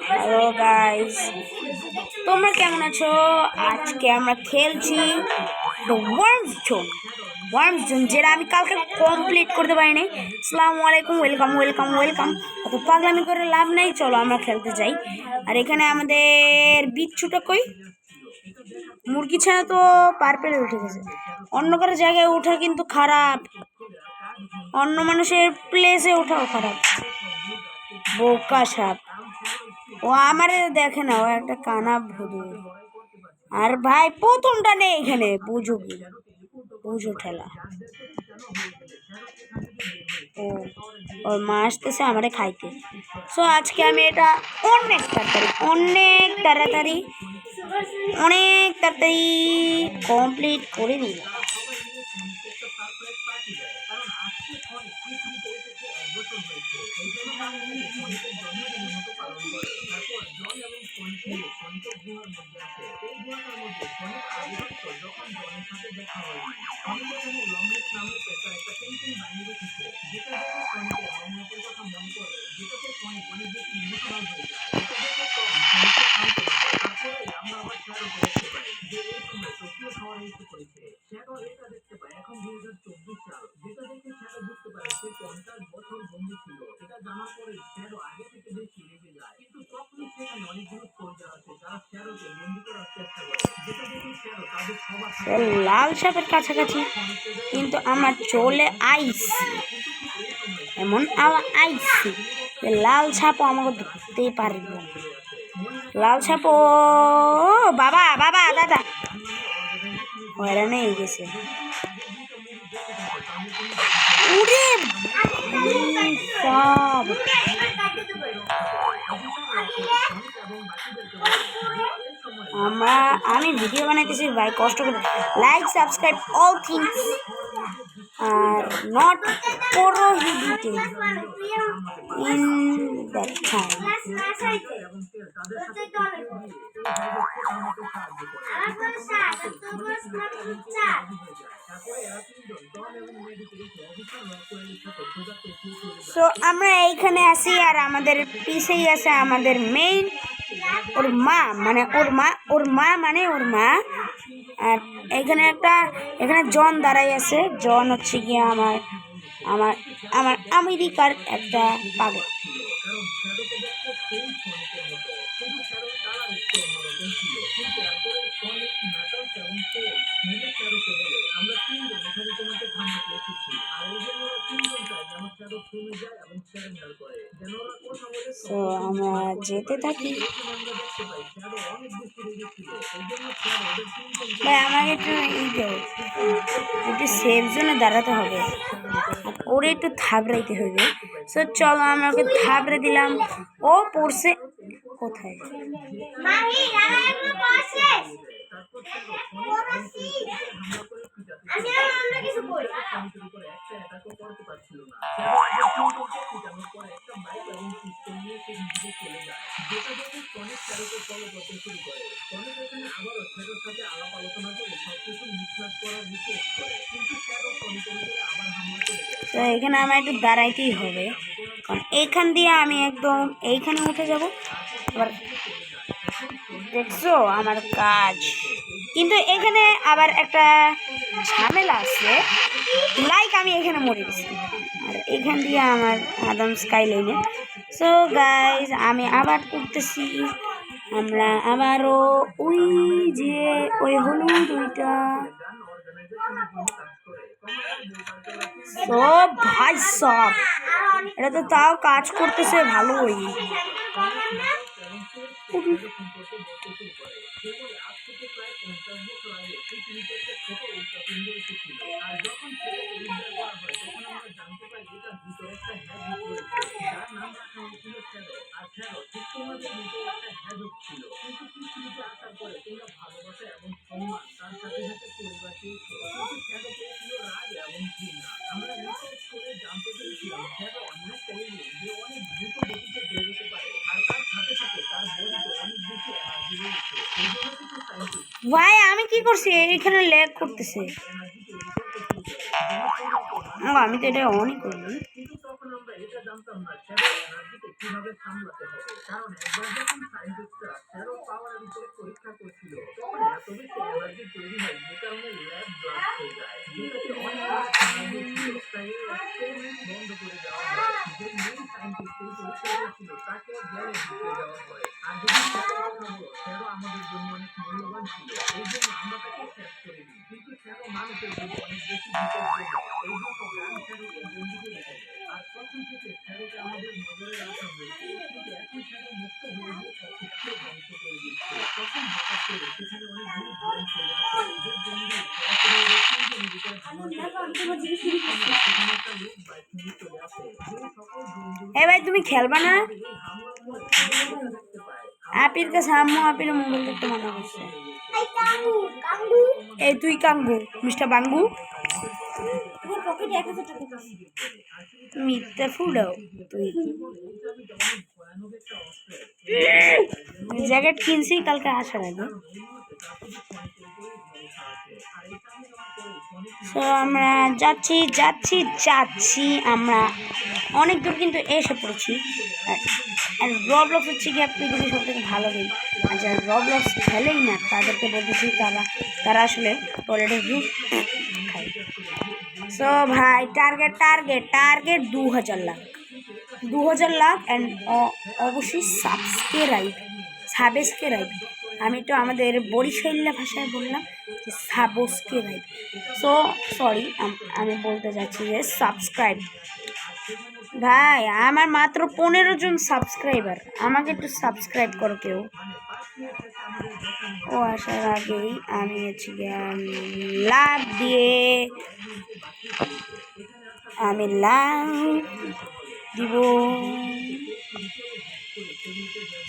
Hello guys, তোমরা কেমন আছো? আজকে আমরা খেলছি ওয়ার্মস জোন, যেটা আমি কালকে কমপ্লিট করতে পারিনি। আসসালামু আলাইকুম, ওয়েলকাম ওয়েলকাম ওয়েলকাম। অত পাগলামি করে লাভ নেই, চলো আমরা খেলতে যাই। আর এখানে আমাদের বিচ্ছুটা কই? মুরগি ছানা তো পার্পেলে উঠে গেছে। অন্য কারো জায়গায় ওঠা কিন্তু খারাপ, অন্য মানুষের প্লেসে ওঠাও খারাপ। বোকা সাপ, ও আমারে দেখে না, ও একটা কানা ভুদু। আর ভাই প্রথমটা নেই এখানে, বুঝো কি বুঝো ঠেলা। ও ওর মা আসতেছে আমারে খাইতে। সো আজকে আমি এটা অনেক তাড়াতাড়ি কমপ্লিট করে নিই। লাল সাপের কাছাকাছি কিন্তু আমরা চলে আইছি, এমন আইছি লাল সাপও আমাকে ধরতেই পারবে। লাল সাপ, ও বাবা বাবা দাদা হয়রান হয়ে গেছে। উড়ে সব আমি ভিডিও বানাইতেছি ভাই, কষ্ট করে like subscribe all things are not prohibited in that time. So আমরা এইখানে আছি, আর আমাদের পিছেই আছে আমাদের মেইন ওর মা মানে ওর মা। আর এখানে জন দাঁড়াই আছে। জন হচ্ছে গিয়ে আমার আমার আমার আমেরিকার একটা পাগল। তো আমরা যেতে থাকি। ভাই আমাকে একটু সেফ জোনে দাঁড়াতে হবে, ওরে একটু থাবড়াইতে হবে। সো চলো আমরা ওকে থাবড়ে দিলাম। ও পড়ছে কোথায়? তো এখানে আমার একটু দাঁড়াইতেই হবে, কারণ এইখান দিয়ে আমি একদম এইখানে উঠে যাব। আবার দেখছো আমার কাজ, কিন্তু এখানে আবার একটা ঝামেলা আছে। লাইক আমি এখানে মরে গেছি, আর এখান দিয়ে আমার আদম স্কাই লাইনে। সো গাইজ আমি আবার করতেছি। আমরা আবারও ওই যে ওই হলুদ ওইটা। সব ভাই সব এটা তো তাও কাজ করতেছে ভালোই। ভাই আমি কি করছি? এখানে ল্যাগ করতেছে। আমি তো এটা অনই করিনি। ভাই তুমি খেলবা না? আপির কাছে আম্মু আপির মোবাইল দেখতে মানা করছে। এই তুই কাঙ্গু, মিস্টার বাঙ্গু, মিথ্যা ফুডাও তুই। জ্যাকেট কিনছি কালকে আসার আগে। তো আমরা যাচ্ছি যাচ্ছি যাচ্ছি আমরা অনেক দূর কিন্তু এসে পড়েছি। আর রবলক্স হচ্ছে কি পৃথিবীর সব থেকে ভালো গেম। আর যারা রবলক্স খেলেই না তাদেরকে বলতেছি তারা আসলে টয়লেটে জুস খায়। সো ভাই target target target 2000 lakh 2000 lakh and অবশ্যই সাবস্ক্রাইব। আমি তো আমাদের বরিশাল্লা ভাষায় বললাম যে সাবস্ক্রাইব। সো সরি, আমি বলতে যাচ্ছি যে সাবস্ক্রাইব। ভাই আমার মাত্র 15 জন সাবস্ক্রাইবার, আমাকে একটু সাবস্ক্রাইব করো কেউ। ও আসার আগেই আমি হচ্ছে লাভ দিয়ে আমি লাভ দিব।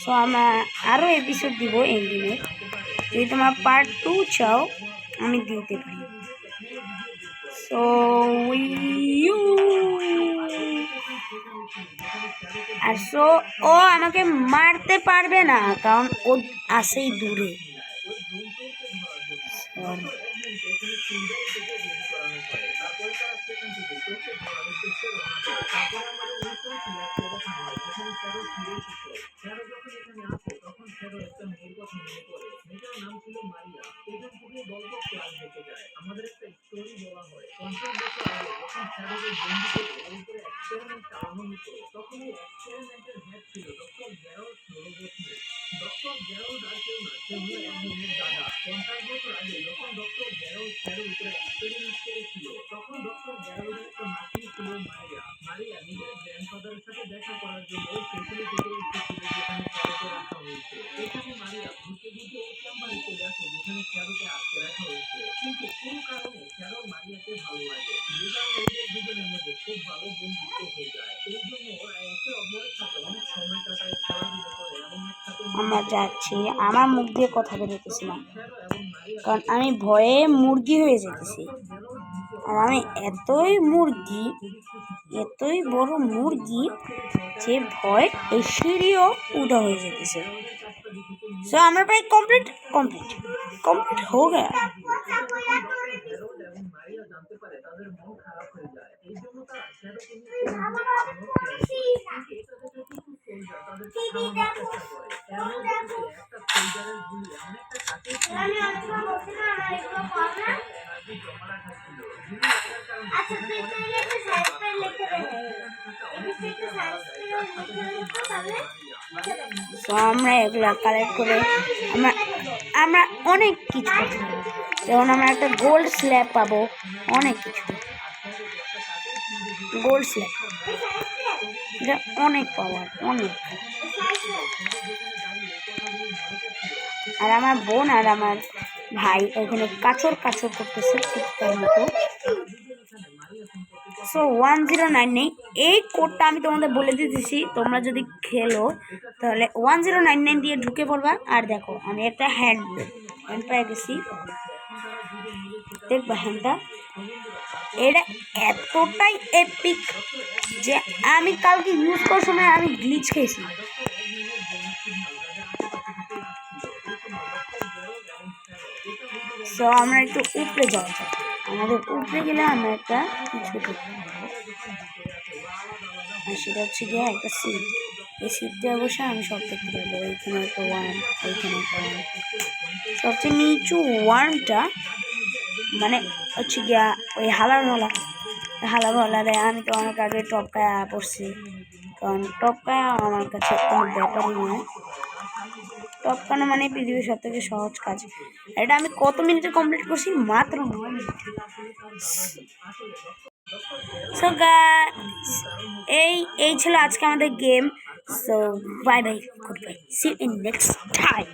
সো আমরা আরও এপিসোড দিব এন্ডিংয়ে। যদি তোমার পার্ট 2 চাও আমি দিতে পারি। সো আর সো ও আমাকে মারতে পারবে না কারণ ও আসেই দূরে। আমরা যাচ্ছি, আমার মুখ দিয়ে কথা বেরোতেছি না কারণ আমি ভয়ে মুরগি হয়ে যেতেছি। আর আমি এতই বড় মুরগি যে ভয় এই সিঁড়িও উদা হয়ে যেতেছে। সো আমরা প্রায় কমপ্লিট হয়ে গেল। তো আমরা এগুলো কালেক্ট করে আমরা অনেক কিছু করতে পারবো। যেমন আমরা একটা গোল্ড স্ল্যাব পাবো, অনেক কিছু গোল্ড স্ল্যাব, এটা অনেক পাওয়ার অনেক। আর আমার বোন আর আমার ভাই ওখানে কাচর করতেছে ঠিকঠাক মতো। সো 1099 এই কোডটা আমি তোমাদের বলে দিতেছি, তোমরা যদি খেলো তাহলে 1099 দিয়ে ঢুকে পড়বা। আর দেখো আমি একটা হ্যান্ড পেয়ে গেছি, দেখবা হ্যান্ডটা, এটা এতটাই এপিক যে আমি কালকে ইউজ করার সময় আমি গ্লিচ খেয়েছি। সো আমরা একটু উপরে যাওয়া যাক, আমাদের উপরে গেলে আমরা একটা কিছু দেখতে পাবো। আর সেটা হচ্ছে গিয়ে একটা সিট, এই সিটে বসে আমি সব দেখতে পারবো। এইখানে একটা ওয়ার্ম, ওইখানে একটা ওয়ার্ম। সবচেয়ে নিচু ওয়ার্মটা মানে হচ্ছে গিয়া ওই হালার হলারে আমি তো অনেক আগে টপকায়া পড়ছি, কারণ টপকায়া আমার কাছে কোনো ব্যাপারই নয়। টপকানো মানে পৃথিবীর সব থেকে সহজ কাজ। এটা আমি কত মিনিটে কমপ্লিট করছি? মাত্র 9 মিনিট। সো গাইস, এই ছিল আজকে আমাদের game. So bye bye, good bye, see you in next time.